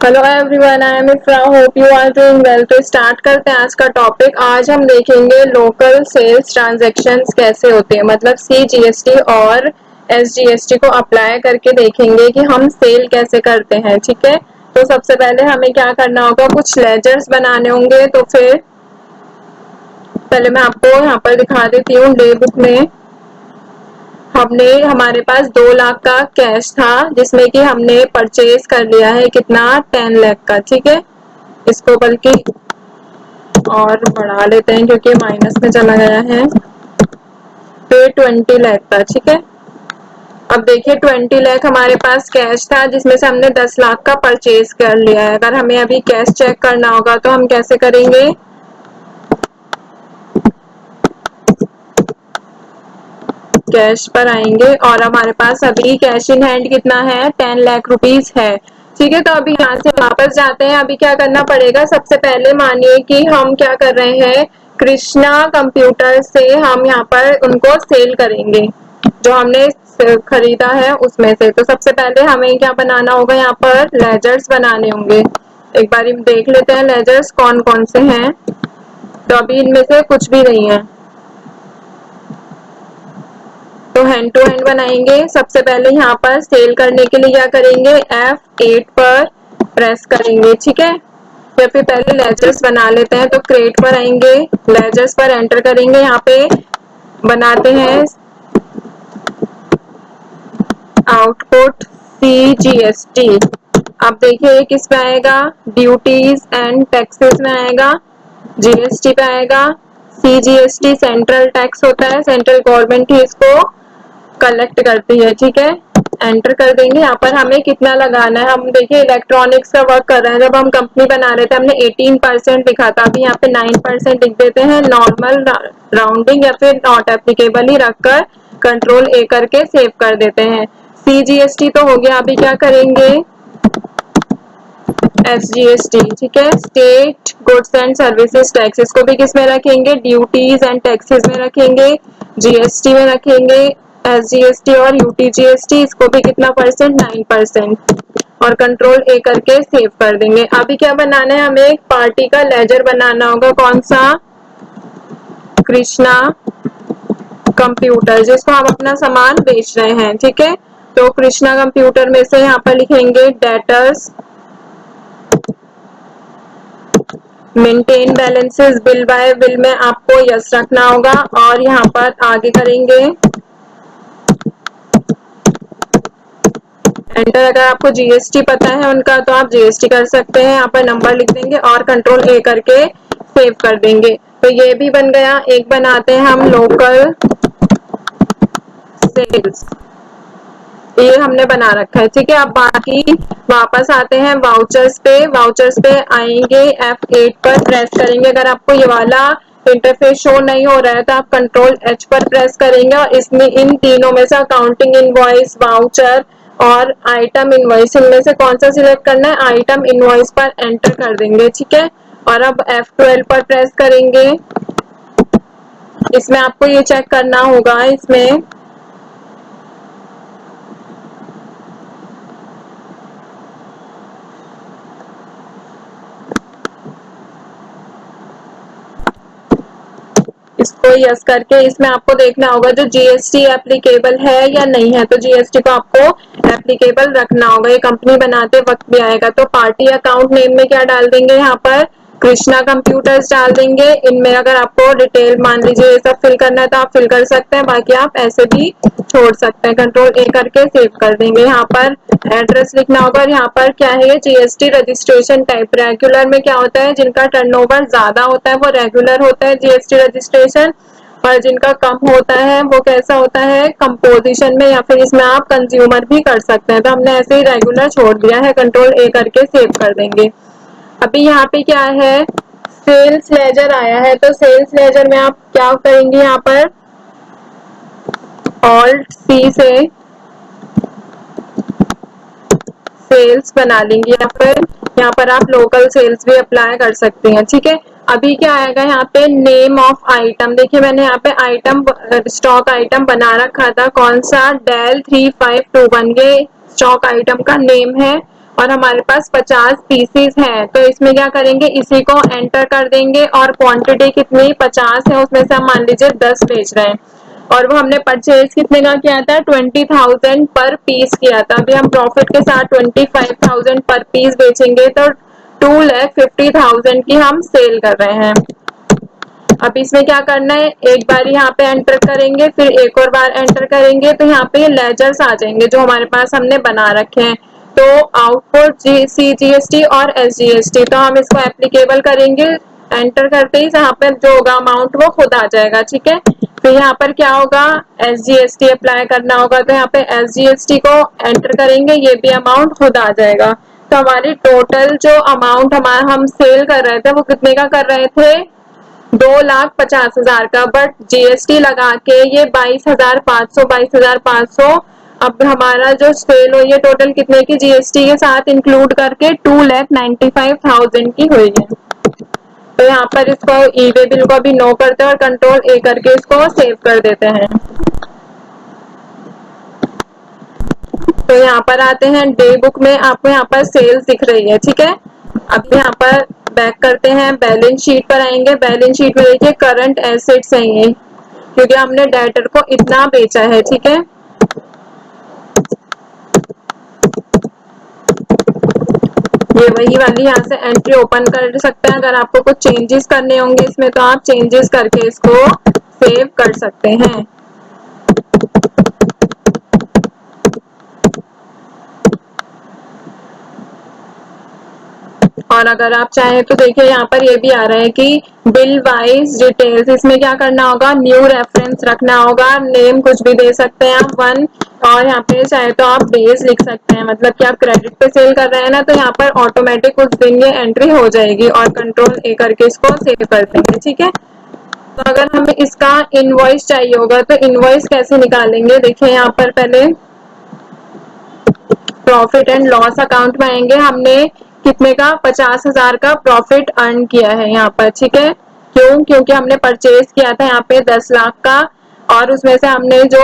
Hello everyone, I am Ifra, hope you are doing well. तो start करते हैं आज का टॉपिक। आज हम देखेंगे लोकल सेल्स ट्रांजैक्शंस कैसे होते हैं, मतलब सीजीएसटी और एसजीएसटी को अप्लाई करके देखेंगे कि हम सेल कैसे करते हैं। ठीक है, तो सबसे पहले हमें क्या करना होगा, कुछ लेजर्स बनाने होंगे। तो फिर पहले मैं आपको यहाँ पर दिखा देती हूँ। डे बुक में हमारे पास 2 लाख का कैश था, जिसमें कि हमने परचेज कर लिया है कितना, 10 लाख का। ठीक है, इसको बल्कि और बढ़ा लेते हैं क्योंकि माइनस में चला गया है। फिर 20 लाख का। ठीक है, अब देखिए 20 लाख हमारे पास कैश था, जिसमें से हमने 10 लाख का परचेज कर लिया है। अगर हमें अभी कैश चेक करना होगा तो हम कैसे करेंगे, कैश पर आएंगे और हमारे पास अभी कैश इन हैंड कितना है, 10 लाख रुपीज है। ठीक है, तो अभी यहाँ से वापस जाते हैं। अभी क्या करना पड़ेगा, सबसे पहले मानिए कि हम क्या कर रहे हैं, कृष्णा कंप्यूटर से हम यहाँ पर उनको सेल करेंगे जो हमने खरीदा है उसमें से। तो सबसे पहले हमें क्या बनाना होगा, यहाँ पर लेजर्स बनाने होंगे। एक बार देख लेते हैं लेजर्स कौन कौन से हैं। तो अभी इनमें से कुछ भी नहीं है, तो हैंड टू हैंड बनाएंगे। सबसे पहले यहाँ पर सेल करने के लिए क्या करेंगे, F8 पर प्रेस करेंगे। ठीक है, या फिर पहले लेजर्स बना लेते हैं। तो क्रिएट पर आएंगे, लेजर्स पर एंटर करेंगे, यहाँ पे बनाते हैं आउटपुट CGST। अब देखिए किस में आएगा, ड्यूटीज एंड टैक्सेस में आएगा, जीएसटी पे आएगा। CGST सेंट्रल टैक्स होता है, सेंट्रल गवर्नमेंट ही इसको कलेक्ट करती है। ठीक है, एंटर कर देंगे। यहाँ पर हमें कितना लगाना है, हम देखिए इलेक्ट्रॉनिक्स का वर्क कर रहे हैं। जब हम कंपनी बना रहे थे हमने 18% लिखा था, अभी यहाँ पे 9% लिख देते हैं। नॉर्मल राउंडिंग या फिर नॉट एप्लीकेबल ही रखकर कंट्रोल A करके सेव कर देते हैं। CGST तो हो गया, अभी क्या करेंगे, SGST। ठीक है, state goods and services tax, इसको भी किस में रखेंगे, ड्यूटीज एंड टैक्सेस में रखेंगे, जीएसटी में रखेंगे। SGST और UTGST, इसको भी कितना परसेंट, 9%, और कंट्रोल A करके सेव कर देंगे। अभी क्या बनाना है, हमें एक पार्टी का लेजर बनाना होगा। कौन सा, कृष्णा कंप्यूटर, जिसको हम अपना सामान बेच रहे हैं। ठीक है, तो कृष्णा कंप्यूटर में से यहाँ पर लिखेंगे debtors, maintain balances, bill bye bill में आपको यस रखना होगा और यहाँ पर आगे करेंगे एंटर। अगर आपको जीएसटी पता है उनका तो आप जीएसटी कर सकते हैं, यहाँ पर नंबर लिख देंगे और कंट्रोल A करके सेव कर देंगे। तो ये भी बन गया। एक बनाते हैं हम लोकल सेल्स, ये हमने बना रखा है। ठीक है, अब बाकी वापस आते हैं वाउचर्स पे। वाउचर्स पे आएंगे, F8 पर प्रेस करेंगे। अगर आपको ये वाला इंटरफेस शो नहीं हो रहा है तो आप कंट्रोल H पर प्रेस करेंगे और इसमें इन तीनों में से अकाउंटिंग इनवॉइस, वाउचर और आइटम इनवॉइस, इनमें से कौन सा सिलेक्ट करना है, आइटम इनवॉइस पर एंटर कर देंगे। ठीक है, और अब F12 पर प्रेस करेंगे। इसमें आपको ये चेक करना होगा, इसमें इसको यस करके इसमें आपको देखना होगा जो जीएसटी एप्लीकेबल है या नहीं है। तो जीएसटी को आपको एप्लीकेबल रखना होगा, ये कंपनी बनाते वक्त भी आएगा। तो पार्टी अकाउंट नेम में क्या डाल देंगे, यहाँ पर कृष्णा कंप्यूटर्स डाल देंगे। इनमें अगर आपको डिटेल मान लीजिए ये सब फिल करना है तो आप फिल कर सकते हैं, बाकी आप ऐसे भी छोड़ सकते हैं। कंट्रोल A करके सेव कर देंगे। यहाँ पर एड्रेस लिखना होगा और यहाँ पर क्या है, ये जीएसटी रजिस्ट्रेशन टाइप। रेगुलर में क्या होता है, जिनका टर्नओवर ज्यादा होता है वो रेगुलर होता है जीएसटी रजिस्ट्रेशन, और जिनका कम होता है वो कैसा होता है, कंपोजिशन में, या फिर इसमें आप कंज्यूमर भी कर सकते हैं। तो हमने ऐसे ही रेगुलर छोड़ दिया है, कंट्रोल A करके सेव कर देंगे। अभी यहाँ पे क्या है, सेल्स लेजर आया है। तो सेल्स लेजर में आप क्या करेंगे, यहाँ पर ऑल्ट C से सेल्स बना लेंगे, या फिर यहाँ पर आप लोकल सेल्स भी अप्लाई कर सकते हैं। ठीक है, अभी क्या आएगा, यहाँ पे नेम ऑफ आइटम। देखिए मैंने यहाँ पे आइटम, स्टॉक आइटम बना रखा था, कौन सा, डेल 3521, ये स्टॉक आइटम का नेम है। और हमारे पास 50 पीसीज हैं, तो इसमें क्या करेंगे, इसी को एंटर कर देंगे और क्वांटिटी कितनी 50 है, उसमें से हम मान लीजिए 10 बेच रहे हैं और वो हमने परचेज कितने का किया था, 20,000 पर पीस किया था। अभी हम प्रॉफिट के साथ 25,000 पर पीस बेचेंगे तो 2,50,000 की हम सेल कर रहे हैं। अब इसमें क्या करना है, एक बार यहाँ पे एंटर करेंगे, फिर एक और बार एंटर करेंगे, तो यहाँ पे लेजर्स आ जाएंगे जो हमारे पास हमने बना रखे हैं। तो आउटपुट CGST और SGST, तो हम इसको एप्लीकेबल करेंगे, एंटर करते ही यहाँ पर जो होगा अमाउंट वो खुद आ जाएगा। ठीक है, तो यहाँ पर क्या होगा, SGST अप्लाई करना होगा, तो यहाँ पे SGST को एंटर करेंगे, ये भी अमाउंट खुद आ जाएगा। तो हमारी टोटल जो अमाउंट हमारा हम सेल कर रहे थे वो कितने का कर रहे थे, 2,50,000 का, बट GST लगा के ये 22,500 22,500। अब हमारा जो सेल हुई है टोटल कितने की, GST के साथ इंक्लूड करके 2,95,000 की हुई है। तो यहाँ पर इसको ई वे बिल को भी नो करते हैं और कंट्रोल A करके इसको सेव कर देते हैं। तो यहाँ पर आते हैं, डे बुक में आपको यहाँ पर सेल्स दिख रही है। ठीक है, अब यहाँ पर बैक करते हैं, बैलेंस शीट पर आएंगे। बैलेंस शीट में देखिए करंट एसेट्स है ये, क्योंकि हमने डेटर को इतना बेचा है। ठीक है, ये वही वाली यहाँ से एंट्री ओपन कर सकते हैं। अगर आपको कुछ चेंजेस करने होंगे इसमें तो आप चेंजेस करके इसको सेव कर सकते हैं। और अगर आप चाहें तो देखिए यहाँ पर ये भी आ रहा है कि बिल वाइज डिटेल्स, इसमें क्या करना होगा, न्यू रेफरेंस रखना होगा, नेम कुछ भी दे सकते हैं आप 1, और यहाँ पे चाहे तो आप डेज लिख सकते हैं, मतलब कि आप क्रेडिट पे सेल कर रहे हैं ना, तो यहाँ पर ऑटोमेटिक उस दिन ये एंट्री हो जाएगी और कंट्रोल A करके इसको सेव कर देंगे। ठीक है, तो अगर हमें इसका इनवॉइस चाहिए होगा तो इनवॉइस कैसे निकालेंगे, देखिए यहाँ पर पहले प्रॉफिट एंड लॉस अकाउंट में आएंगे। हमने कितने का, 50,000 का प्रॉफिट अर्न किया है यहाँ पर। ठीक है, क्यों, क्योंकि हमने परचेज किया था यहाँ पे 10 लाख का और उसमें से हमने जो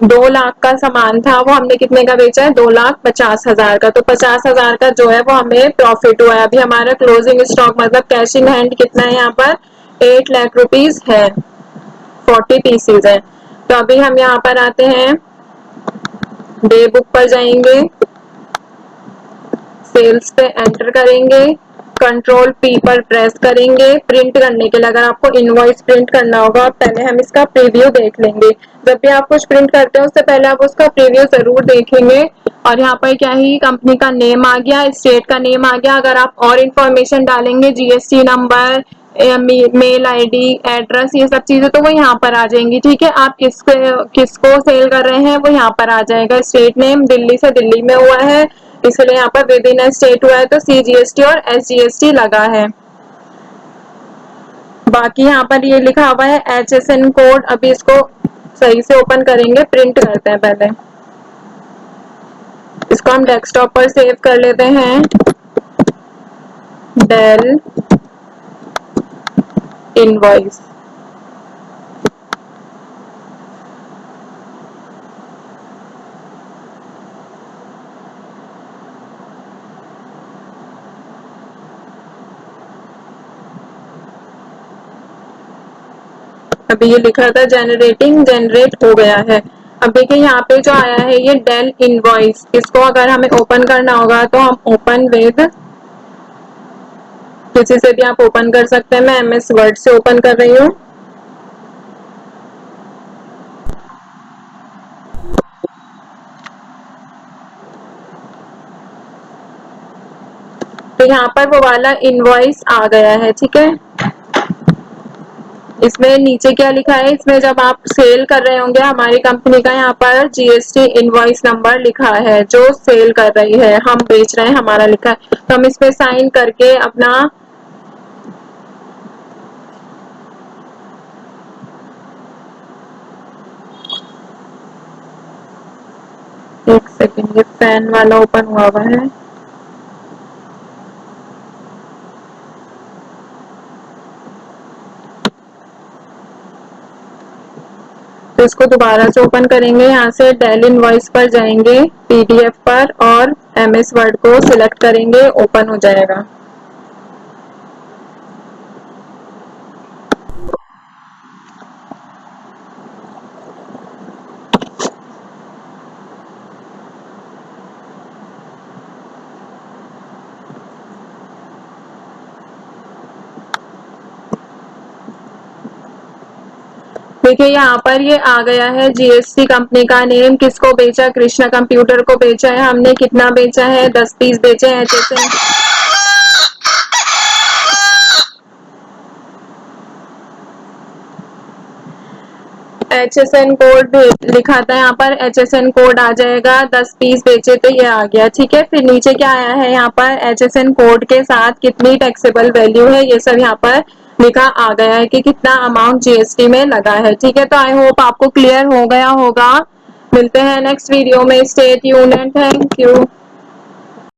2 लाख का सामान था वो हमने कितने का बेचा है, 2,50,000 का। तो 50,000 का जो है वो हमें प्रॉफिट हुआ है। अभी हमारा क्लोजिंग स्टॉक मतलब कैश इन हैंड कितना है, यहाँ पर 8 लाख रुपीज है, 40 पीसीज है। तो अभी हम यहाँ पर आते हैं, डे बुक पर जाएंगे, सेल्स पे एंटर करेंगे, कंट्रोल P पर प्रेस करेंगे। प्रिंट करने के लिए अगर आपको इनवॉइस प्रिंट करना होगा, पहले हम इसका प्रीव्यू देख लेंगे। जब भी आप कुछ प्रिंट करते हैं उससे पहले आप उसका प्रीव्यू जरूर देखेंगे। और यहाँ पर क्या ही, कंपनी का नेम आ गया, स्टेट का नेम आ गया। अगर आप और इंफॉर्मेशन डालेंगे, GST number, mail ID, address, ये सब चीजें तो वो यहाँ पर आ जाएंगी। ठीक है, आप किसको सेल कर रहे हैं वो यहाँ पर आ जाएगा। स्टेट नेम दिल्ली से दिल्ली में हुआ है, इसलिए यहाँ पर विद इन स्टेट हुआ है तो CGST और SGST लगा है। बाकी यहाँ पर ये लिखा हुआ है HSN कोड। अभी इसको सही से ओपन करेंगे, प्रिंट करते हैं पहले। इसको हम डेस्कटॉप पर सेव कर लेते हैं, डेल इनवॉइस। अभी ये लिखा था जनरेटिंग, जनरेट हो गया है। अब देखिए यहाँ पे जो आया है ये डेल इनवॉइस, इसको अगर हमें ओपन करना होगा तो हम ओपन विद, किसी से भी आप ओपन कर सकते हैं। मैं MS वर्ड से ओपन कर रही हूँ। तो यहाँ पर वो वाला इनवॉइस आ गया है। ठीक है, इसमें नीचे क्या लिखा है, इसमें जब आप सेल कर रहे होंगे हमारी कंपनी का, यहाँ पर GST इनवॉइस नंबर लिखा है, जो सेल कर रही है, हम बेच रहे हैं, हमारा लिखा है। तो हम इस पे साइन करके अपना एक सेकेंड, ये फैन वाला ओपन हुआ है। तो इसको दोबारा से ओपन करेंगे, यहाँ से डेल इनवॉइस पर जाएंगे, PDF पर, और MS वर्ड को सिलेक्ट करेंगे, ओपन हो जाएगा। देखिए यहाँ पर ये आ गया है जीएसटी कंपनी का नेम, किसको बेचा, कृष्णा कंप्यूटर को बेचा है हमने। कितना बेचा है, 10 पीस बेचे हैं। HSN कोड लिखा था यहाँ पर, HSN कोड आ जाएगा, 10 पीस बेचे तो ये आ गया। ठीक है, फिर नीचे क्या आया है यहाँ पर, HSN कोड के साथ कितनी टैक्सेबल वैल्यू है, ये सब यहाँ पर लिखा आ गया है कि कितना अमाउंट जीएसटी में लगा है। ठीक है, तो आई होप आपको क्लियर हो गया होगा। मिलते हैं नेक्स्ट वीडियो में। Stay tuned and thank you.